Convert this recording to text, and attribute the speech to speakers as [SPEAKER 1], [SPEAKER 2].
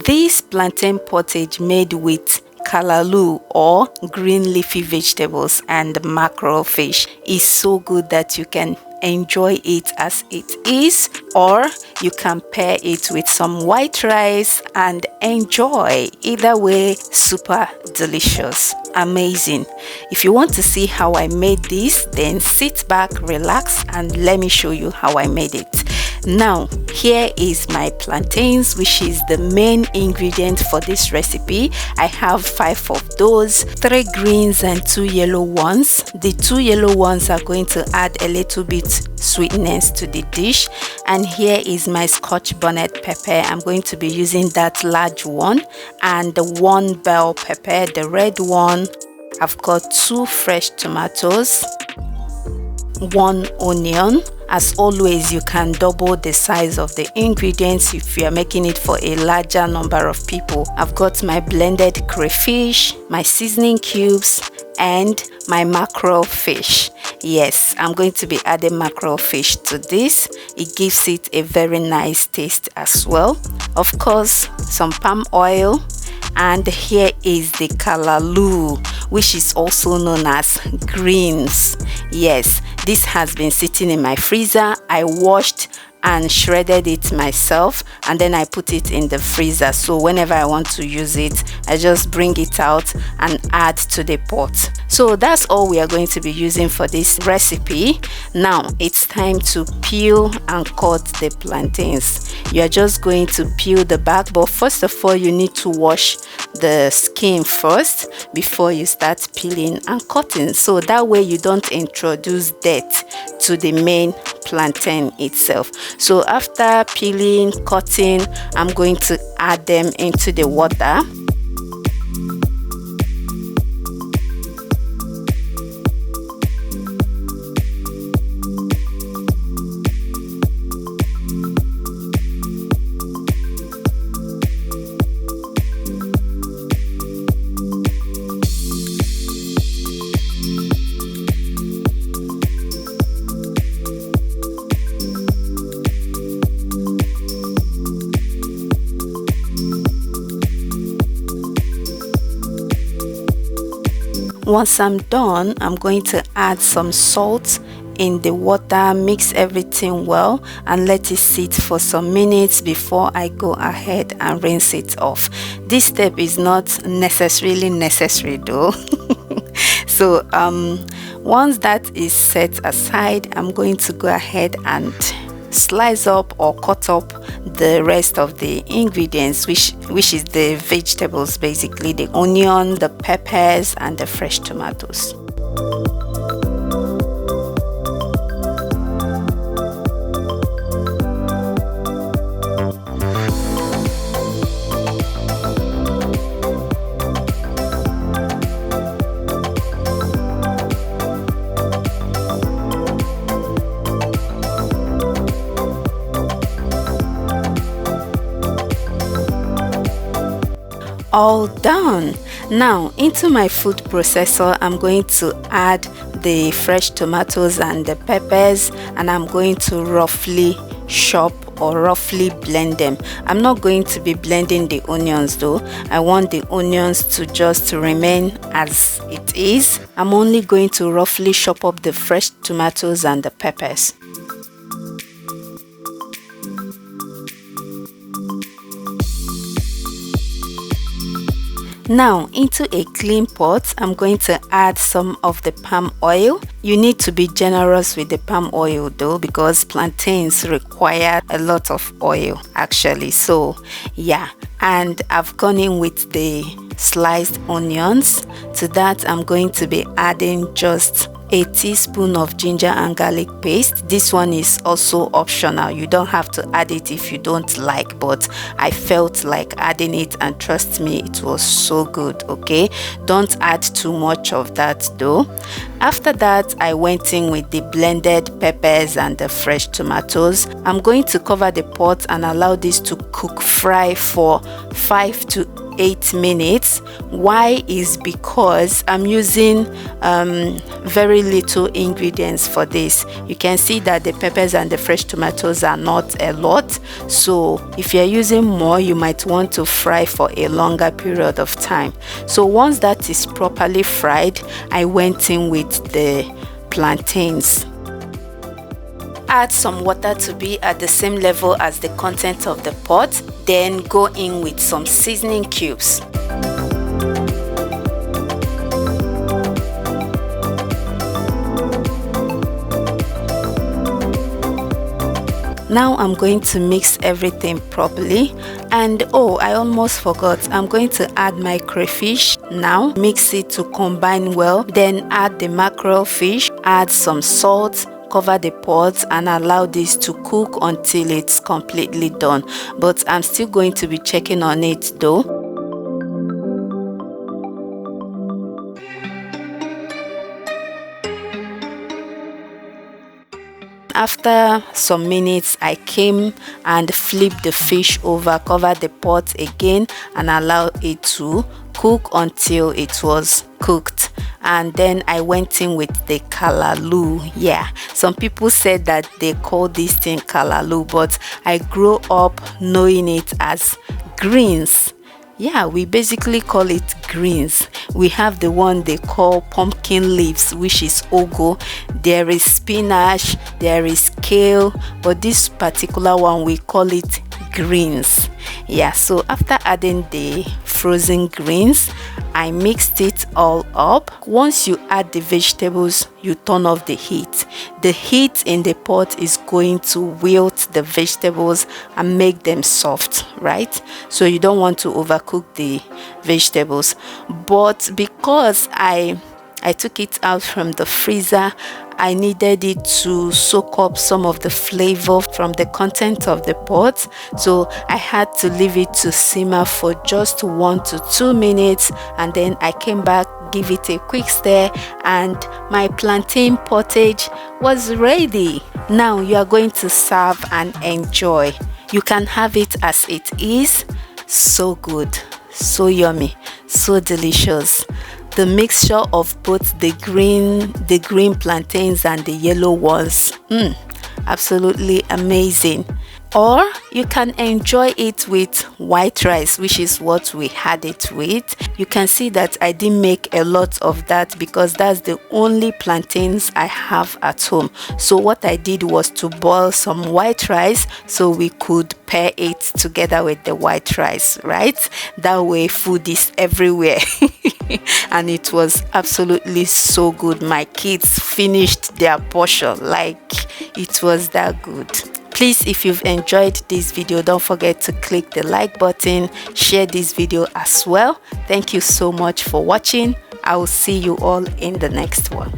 [SPEAKER 1] This plantain pottage made with kalaloo or green leafy vegetables and mackerel fish is so good that you can enjoy it as it is, or you can pair it with some white rice and enjoy. Either way, super delicious, amazing. If you want to see how I made this, then sit back, relax, and let me show you how I made it. Now here is my plantains, which is the main ingredient for this recipe. I have 5 of those, 3 greens and 2 yellow ones. The 2 yellow ones are going to add a little bit sweetness to the dish. And here is my scotch bonnet pepper. I'm going to be using that large one, and the 1 bell pepper, the red one. I've got 2 fresh tomatoes, 1 onion. As always, you can double the size of the ingredients if you are making it for a larger number of people. I've got my blended crayfish, my seasoning cubes, and my mackerel fish. Yes, I'm going to be adding mackerel fish to this. It gives it a very nice taste as well. Of course, some palm oil. And here is the kalaloo, which is also known as greens. Yes, this has been sitting in my freezer. I washed and shredded it myself, and then I put it in the freezer, so whenever I want to use it, I just bring it out and add to the pot. So that's all we are going to be using for this recipe. Now it's time to peel and cut the plantains. You are just going to peel the back, but first of all you need to wash the skin first before you start peeling and cutting, so that way you don't introduce dirt to the main plantain itself. So after peeling, cutting, I'm going to add them into the water. Once I'm done, I'm going to add some salt in the water, mix everything well, and let it sit for some minutes before I go ahead and rinse it off. This step is not necessarily necessary though. So once that is set aside, I'm going to go ahead and slice up or cut up the rest of the ingredients, which is the vegetables, basically the onion, the peppers, and the fresh tomatoes. All done. Now into my food processor, I'm going to add the fresh tomatoes and the peppers, and I'm going to roughly chop or roughly blend them. I'm not going to be blending the onions though. I want the onions to just remain as it is. I'm only going to roughly chop up the fresh tomatoes and the peppers. Now into a clean pot, I'm going to add some of the palm oil. You need to be generous with the palm oil though, because plantains require a lot of oil actually. So yeah, and I've gone in with the sliced onions. To that I'm going to be adding just a teaspoon of ginger and garlic paste. This one is also optional. You don't have to add it if you don't like, but I felt like adding it, and trust me, it was so good. Okay, don't add too much of that though. After that, I went in with the blended peppers and the fresh tomatoes. I'm going to cover the pot and allow this to cook fry for 5 to 8 minutes. Why is because I'm using very little ingredients for this. You can see that the peppers and the fresh tomatoes are not a lot, so if you're using more, you might want to fry for a longer period of time. So once that is properly fried, I went in with the plantains. Add some water to be at the same level as the content of the pot, then go in with some seasoning cubes. Now I'm going to mix everything properly, and oh, I almost forgot, I'm going to add my crayfish now. Mix it to combine well, then add the mackerel fish, add some salt, cover the pot and allow this to cook until it's completely done. But I'm still going to be checking on it though. After some minutes, I came and flipped the fish over, covered the pot again and allowed it to cook until it was cooked. And then I went in with the kalaloo. Yeah, some people said that they call this thing kalaloo, but I grew up knowing it as greens. Yeah, we basically call it greens. We have the one they call pumpkin leaves, which is ugu. There is spinach, there is kale, but this particular one we call it greens. Yeah, so after adding the frozen greens, I mixed it all up. Once you add the vegetables, you turn off the heat. The heat in the pot is going to wilt the vegetables and make them soft, right? So you don't want to overcook the vegetables. But because I took it out from the freezer, I needed it to soak up some of the flavor from the content of the pot, so I had to leave it to simmer for just 1 to 2 minutes, and then I came back, give it a quick stir, and my plantain pottage was ready. Now you are going to serve and enjoy. You can have it as it is. So good, so yummy, so delicious. The mixture of both the green plantains and the yellow ones, absolutely amazing. Or you can enjoy it with white rice, which is what we had it with. You can see that I didn't make a lot of that because that's the only plantains I have at home. So what I did was to boil some white rice so we could pair it together with the white rice, right? That way food is everywhere. And it was absolutely so good. My kids finished their portion, like it was that good. Please, if you've enjoyed this video, don't forget to click the like button, share this video as well. Thank you so much for watching. I will see you all in the next one.